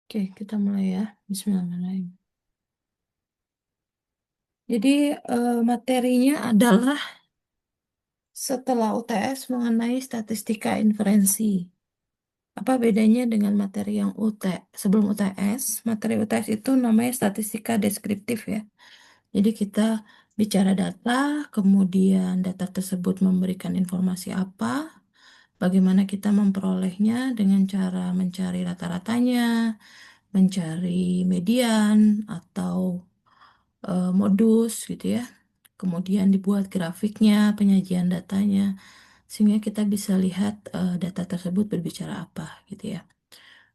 Oke, kita mulai ya. Bismillahirrahmanirrahim. Jadi materinya adalah setelah UTS mengenai statistika inferensi. Apa bedanya dengan materi yang sebelum UTS? Materi UTS itu namanya statistika deskriptif ya. Jadi kita bicara data, kemudian data tersebut memberikan informasi apa, bagaimana kita memperolehnya dengan cara mencari rata-ratanya, mencari median atau modus gitu ya. Kemudian dibuat grafiknya, penyajian datanya, sehingga kita bisa lihat data tersebut berbicara apa gitu ya.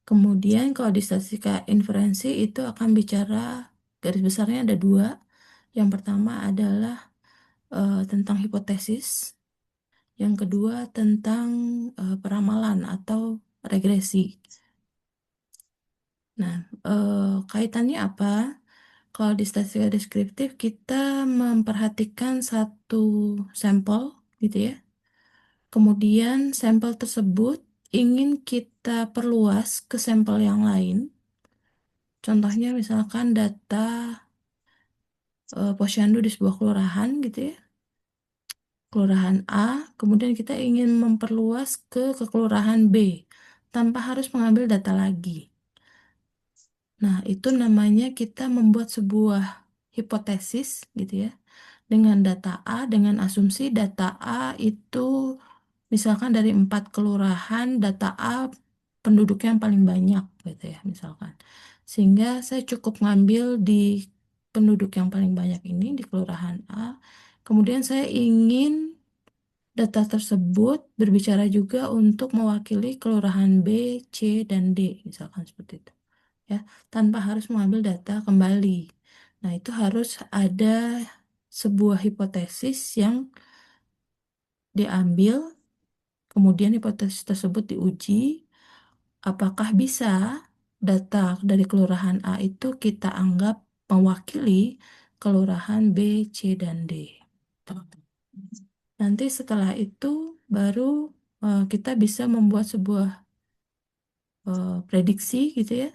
Kemudian kalau di statistika inferensi itu akan bicara garis besarnya ada dua. Yang pertama adalah tentang hipotesis, yang kedua tentang peramalan atau regresi. Nah, kaitannya apa? Kalau di statistika deskriptif, kita memperhatikan satu sampel, gitu ya. Kemudian sampel tersebut ingin kita perluas ke sampel yang lain. Contohnya misalkan data posyandu di sebuah kelurahan, gitu ya. Kelurahan A, kemudian kita ingin memperluas ke kelurahan B, tanpa harus mengambil data lagi. Nah, itu namanya kita membuat sebuah hipotesis, gitu ya. Dengan data A, dengan asumsi data A itu misalkan dari 4 kelurahan, data A penduduknya yang paling banyak gitu ya misalkan. Sehingga saya cukup ngambil di penduduk yang paling banyak ini di kelurahan A. Kemudian saya ingin data tersebut berbicara juga untuk mewakili kelurahan B, C, dan D misalkan seperti itu. Ya, tanpa harus mengambil data kembali. Nah, itu harus ada sebuah hipotesis yang diambil, kemudian hipotesis tersebut diuji, apakah bisa data dari kelurahan A itu kita anggap mewakili kelurahan B, C, dan D. Nanti setelah itu baru kita bisa membuat sebuah prediksi gitu ya.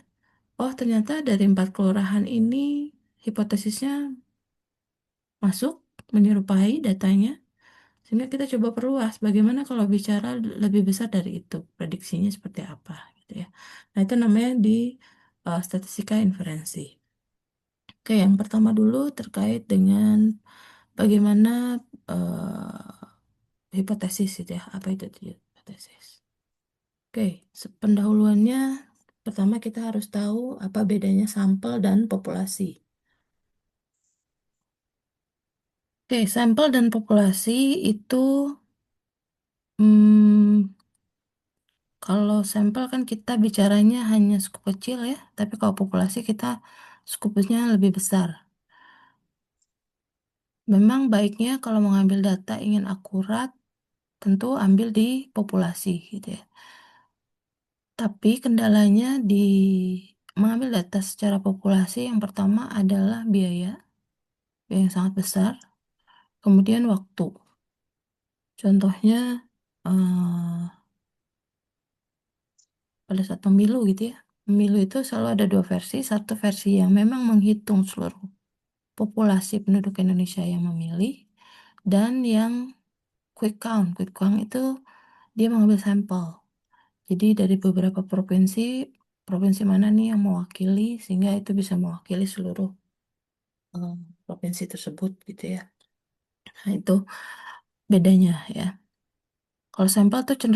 Oh, ternyata dari 4 kelurahan ini hipotesisnya masuk, menyerupai datanya. Sehingga kita coba perluas, bagaimana kalau bicara lebih besar dari itu, prediksinya seperti apa gitu ya. Nah, itu namanya di statistika inferensi. Oke, yang pertama dulu terkait dengan bagaimana hipotesis gitu ya. Apa itu tuh hipotesis? Oke, pendahuluannya pertama kita harus tahu apa bedanya sampel dan populasi. Oke, sampel dan populasi itu hmm, kalau sampel kan kita bicaranya hanya skup kecil ya, tapi kalau populasi kita skupnya lebih besar. Memang baiknya kalau mengambil data ingin akurat, tentu ambil di populasi gitu ya. Tapi kendalanya di mengambil data secara populasi yang pertama adalah biaya yang sangat besar, kemudian waktu. Contohnya eh, pada saat pemilu gitu ya. Pemilu itu selalu ada dua versi, satu versi yang memang menghitung seluruh populasi penduduk Indonesia yang memilih, dan yang quick count. Quick count itu dia mengambil sampel. Jadi dari beberapa provinsi, provinsi mana nih yang mewakili, sehingga itu bisa mewakili seluruh eh, provinsi tersebut gitu ya. Nah, itu bedanya ya. Kalau sampel tuh cenderung